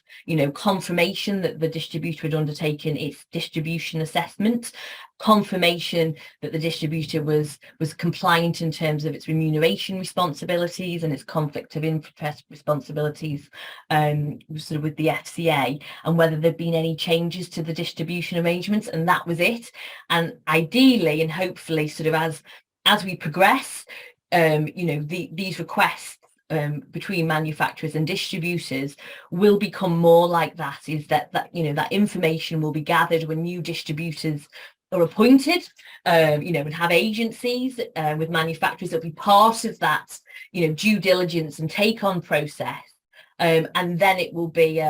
confirmation that the distributor had undertaken its distribution assessment, confirmation that the distributor was compliant in terms of its remuneration responsibilities and its conflict of interest responsibilities sort of with the FCA, and whether there'd been any changes to the distribution arrangements, and that was it. And ideally and hopefully sort of as we progress, these requests between manufacturers and distributors will become more like that, is that that information will be gathered when new distributors are appointed, and have agencies with manufacturers that'll be part of that, due diligence and take on process. And then it will be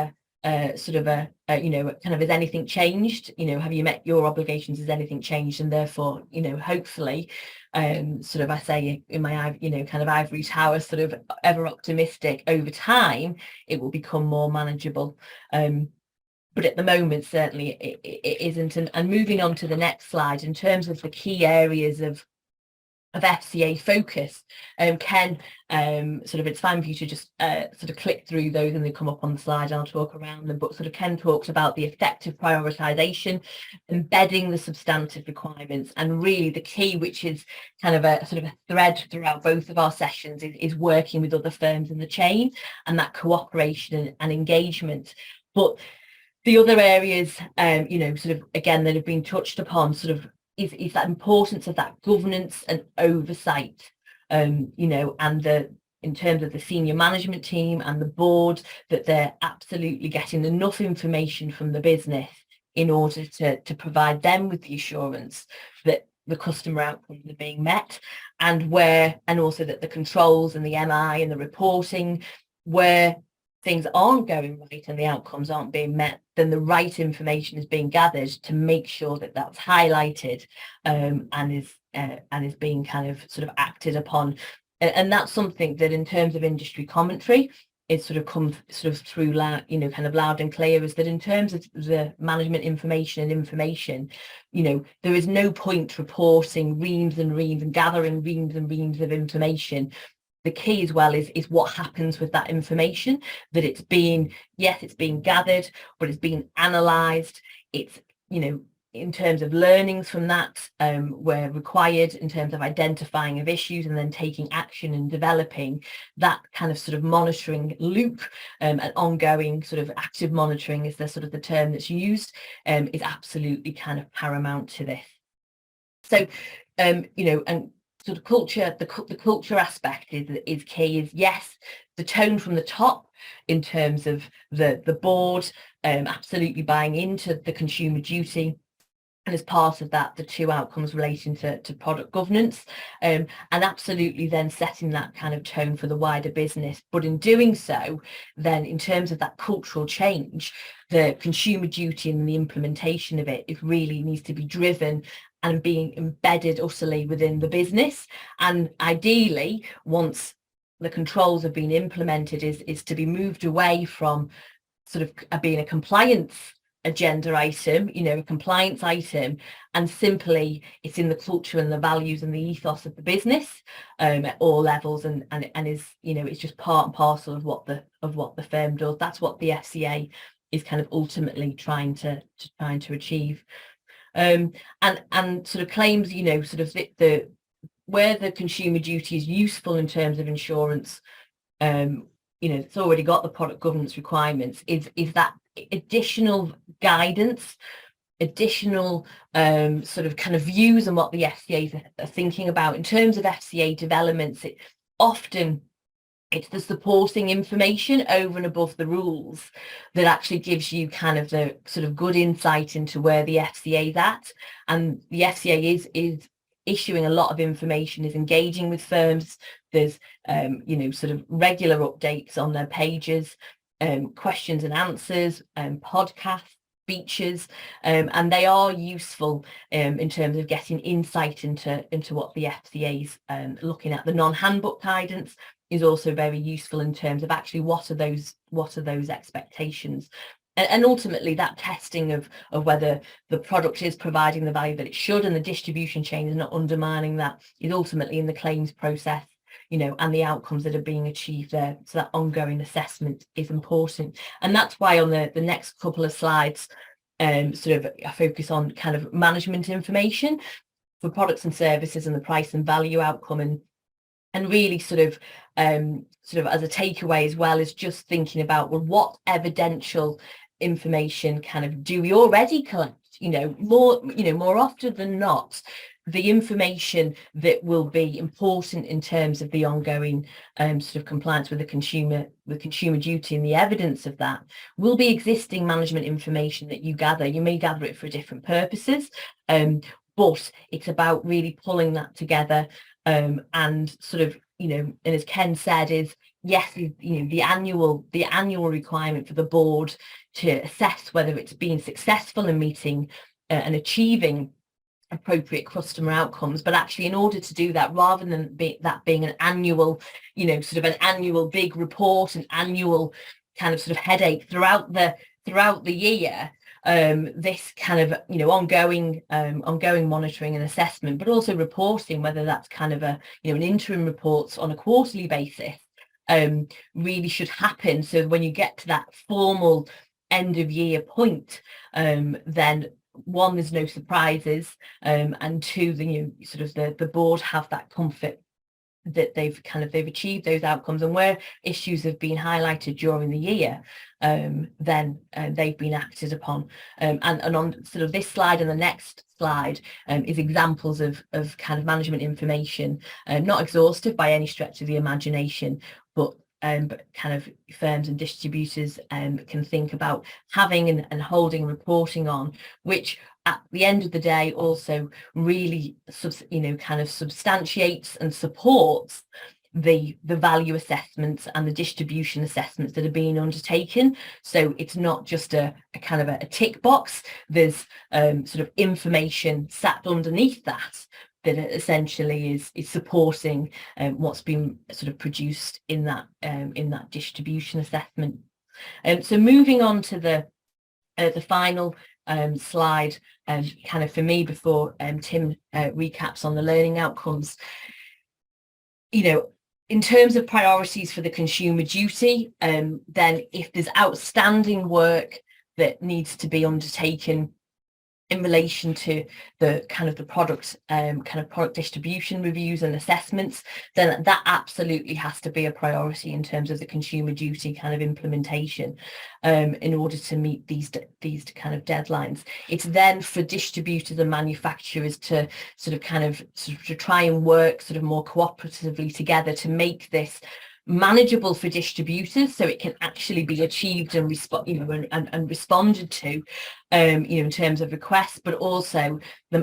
sort of a kind of, has anything changed? Have you met your obligations? Has anything changed? And therefore, hopefully, sort of, I say in my, kind of ivory tower, sort of ever optimistic, over time, it will become more manageable. But at the moment, certainly it isn't. And moving on to the next slide, in terms of the key areas of FCA focus, Ken, sort of, it's fine for you to just sort of click through those and they come up on the slide and I'll talk around them. But sort of Ken talks about the effective prioritisation, embedding the substantive requirements, and really the key, which is kind of a sort of a thread throughout both of our sessions, is working with other firms in the chain and that cooperation and engagement. But the other areas, sort of, again, that have been touched upon, sort of, is that importance of that governance and oversight, and in terms of the senior management team and the board, that they're absolutely getting enough information from the business in order to provide them with the assurance that the customer outcomes are being met, and also that the controls and the MI and the reporting, where things aren't going right and the outcomes aren't being met, then the right information is being gathered to make sure that that's highlighted, and is being kind of sort of acted upon. And that's something that, in terms of industry commentary, it sort of comes sort of through loud, kind of loud and clear, is that in terms of the management information, there is no point reporting reams and reams and gathering reams and reams of information. The key as well is what happens with that information, that it's being gathered, but it's being analysed. It's, in terms of learnings from that, were required in terms of identifying of issues and then taking action and developing that kind of sort of monitoring loop, and ongoing sort of active monitoring is the sort of the term that's used, is absolutely kind of paramount to this. So, and sort of culture, the culture aspect is key. Is yes, the tone from the top in terms of the board, absolutely buying into the consumer duty, and as part of that, the two outcomes relating to product governance, and absolutely then setting that kind of tone for the wider business. But in doing so, then in terms of that cultural change, the consumer duty and the implementation of it really needs to be driven and being embedded utterly within the business. And ideally, once the controls have been implemented, is to be moved away from sort of being a compliance agenda item, a compliance item, and simply it's in the culture and the values and the ethos of the business, at all levels, and is, it's just part and parcel of what the firm does. That's what the FCA is kind of ultimately trying to achieve. And sort of claims, sort of the where the consumer duty is useful in terms of insurance, it's already got the product governance requirements, is that additional guidance, additional sort of kind of views on what the FCA are thinking about in terms of FCA developments. It's the supporting information over and above the rules that actually gives you kind of the sort of good insight into where the FCA is at. And the FCA is issuing a lot of information, is engaging with firms. There's, sort of regular updates on their pages, questions and answers, podcasts, features, and they are useful in terms of getting insight into what the FCA's looking at. The non-handbook guidance is also very useful in terms of actually what are those expectations, and ultimately that testing of whether the product is providing the value that it should, and the distribution chain is not undermining that, is ultimately in the claims process, and the outcomes that are being achieved there. So that ongoing assessment is important, and that's why on the next couple of slides, sort of I focus on kind of management information for products and services and the price and value outcome, and really sort of as a takeaway as well, is just thinking about, well, what evidential information kind of do we already collect? More often than not, the information that will be important in terms of the ongoing sort of compliance with consumer duty and the evidence of that will be existing management information that you gather. You may gather it for different purposes, but it's about really pulling that together and sort of, and as Ken said, is yes, the annual requirement for the board to assess whether it's been successful in meeting and achieving appropriate customer outcomes, but actually in order to do that, rather than that being an annual, sort of an annual big report, an annual kind of sort of headache throughout the year, this kind of ongoing monitoring and assessment, but also reporting, whether that's kind of an interim reports on a quarterly basis, really should happen. So when you get to that formal end of year point, then one, there's no surprises, and two, the board have that comfort that they've achieved those outcomes, and where issues have been highlighted during the year, then they've been acted upon. And on sort of this slide and the next slide is examples of kind of management information, not exhaustive by any stretch of the imagination, but kind of firms and distributors can think about having and holding and reporting on, which at the end of the day also really kind of substantiates and supports the value assessments and the distribution assessments that are being undertaken. So it's not just a kind of a tick box. There's sort of information sat underneath that essentially is supporting what's been sort of produced in that distribution assessment. So moving on to the final slide, kind of for me, before Tim recaps on the learning outcomes. In terms of priorities for the consumer duty, then if there's outstanding work that needs to be undertaken in relation to the kind of the product distribution reviews and assessments, then that absolutely has to be a priority in terms of the consumer duty kind of implementation, in order to meet these kind of deadlines. It's then for distributors and manufacturers to to try and work sort of more cooperatively together to make this manageable for distributors, so it can actually be achieved and and responded to, in terms of requests, but also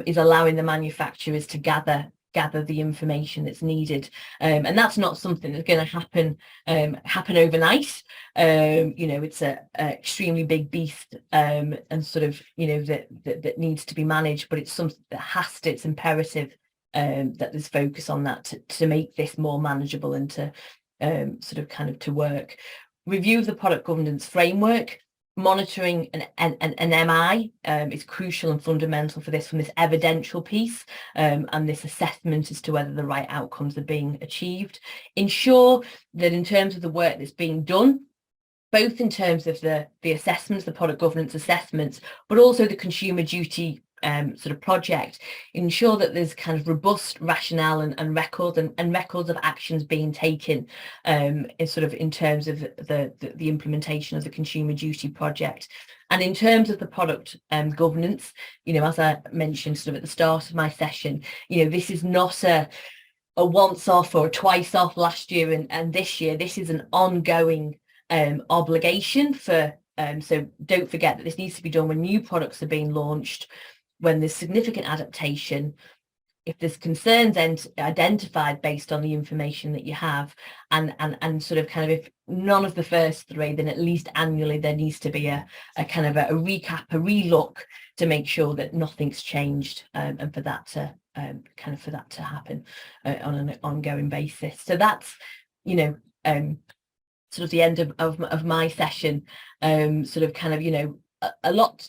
is allowing the manufacturers to gather the information that's needed, and that's not something that's going to happen overnight. It's a extremely big beast, and sort of that needs to be managed, but it's something that it's imperative that there's focus on that to make this more manageable and to to work. Review of the product governance framework, monitoring an MI is crucial and fundamental for this, from this evidential piece, and this assessment as to whether the right outcomes are being achieved. Ensure that in terms of the work that's being done, both in terms of the assessments, the product governance assessments, but also the consumer duty project, ensure that there's kind of robust rationale and records of actions being taken, in terms of the implementation of the consumer duty project. And in terms of the product governance, as I mentioned sort of at the start of my session, this is not a once off or a twice off last year and this year. This is an ongoing obligation for so don't forget that this needs to be done when new products are being launched, when there's significant adaptation, if there's concerns identified based on the information that you have, and if none of the first three, then at least annually there needs to be a kind of a recap, a relook, to make sure that nothing's changed, and for that to happen on an ongoing basis. So that's the end of my session. A lot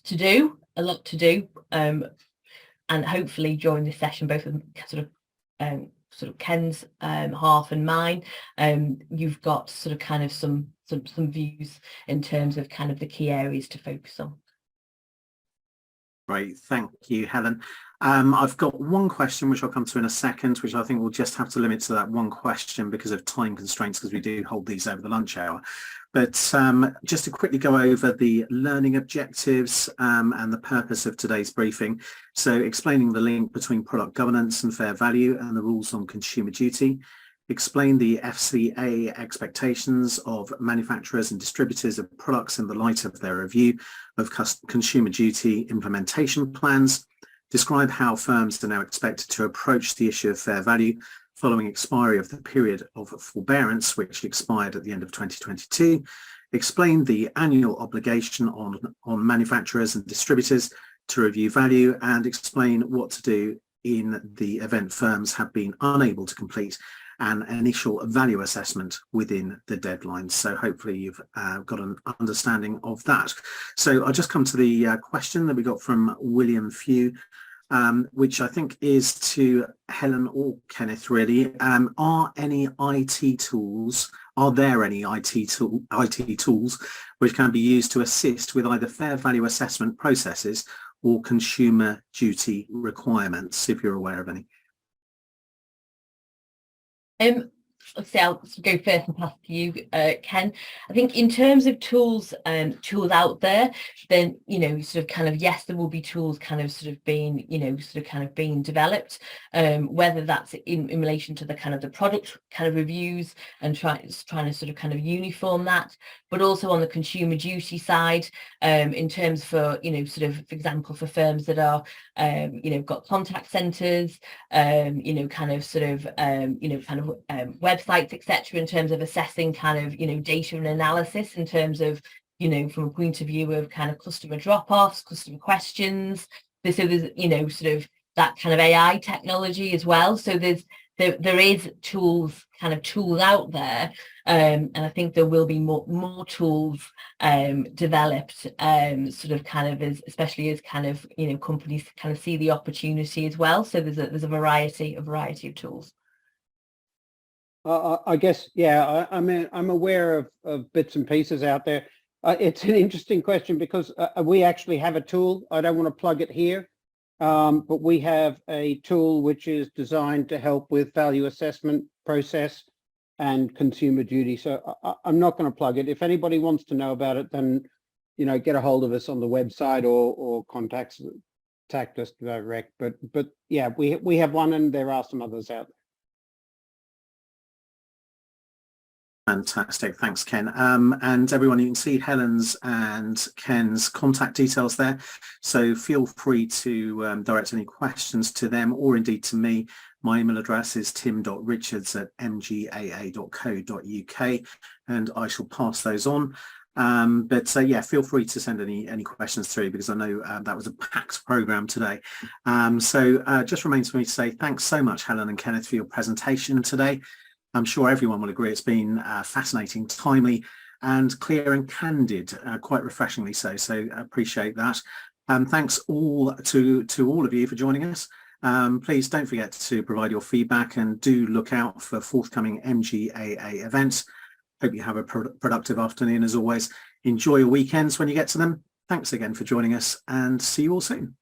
to do, and hopefully during this session, both of them Ken's half and mine, you've got some views in terms of kind of the key areas to focus on. Great, thank you, Helen. I've got one question which I'll come to in a second, which I think we'll just have to limit to that one question because of time constraints, because we do hold these over the lunch hour. But just to quickly go over the learning objectives and the purpose of today's briefing. So explaining the link between product governance and fair value and the rules on consumer duty. Explain the FCA expectations of manufacturers and distributors of products in the light of their review of consumer duty implementation plans. Describe how firms are now expected to approach the issue of fair value following expiry of the period of forbearance, which expired at the end of 2022. Explain the annual obligation on manufacturers and distributors to review value, and explain what to do in the event firms have been unable to complete an initial value assessment within the deadline. So hopefully you've got an understanding of that. So I'll just come to the question that we got from William Few, which I think is to Helen or Kenneth really. Are there any IT tools which can be used to assist with either fair value assessment processes or consumer duty requirements, if you're aware of any? Let's say I'll go first and pass to you, Ken. I think in terms of tools out there, then, you know, sort of kind of, yes, there will be tools kind of sort of being, you know, sort of kind of being developed, whether that's in relation to the kind of the product kind of reviews and trying to sort of kind of uniform that, but also on the consumer duty side, in terms for, you know, sort of, for example, for firms that are, you know, got contact centres, you know, kind of sort of, you know, kind of websites, etc., in terms of assessing kind of, you know, data and analysis in terms of, you know, from a point of view of kind of customer drop-offs, customer questions. So there's, you know, sort of that kind of AI technology as well. So there is tools out there, and I think there will be more tools developed, sort of kind of especially as kind of, you know, companies kind of see the opportunity as well. So there's a variety of tools. I guess, yeah, I mean, I'm aware of bits and pieces out there. It's an interesting question because we actually have a tool. I don't want to plug it here, but we have a tool which is designed to help with value assessment process and consumer duty. So I'm not going to plug it. If anybody wants to know about it, then, you know, get a hold of us on the website or contact us direct. But yeah, we have one, and there are some others out there. Fantastic, thanks, Ken. And everyone, you can see Helen's and Ken's contact details there, so feel free to direct any questions to them or indeed to me. My email address is tim.richards@mgaa.co.uk, and I shall pass those on. But yeah, feel free to send any questions through, because I know that was a packed programme today. So just remains for me to say thanks so much, Helen and Kenneth, for your presentation today. I'm sure everyone will agree it's been fascinating, timely and clear and candid, quite refreshingly so. So I appreciate that. Thanks all to all of you for joining us. Please don't forget to provide your feedback, and do look out for forthcoming MGAA events. Hope you have a productive afternoon as always. Enjoy your weekends when you get to them. Thanks again for joining us, and see you all soon.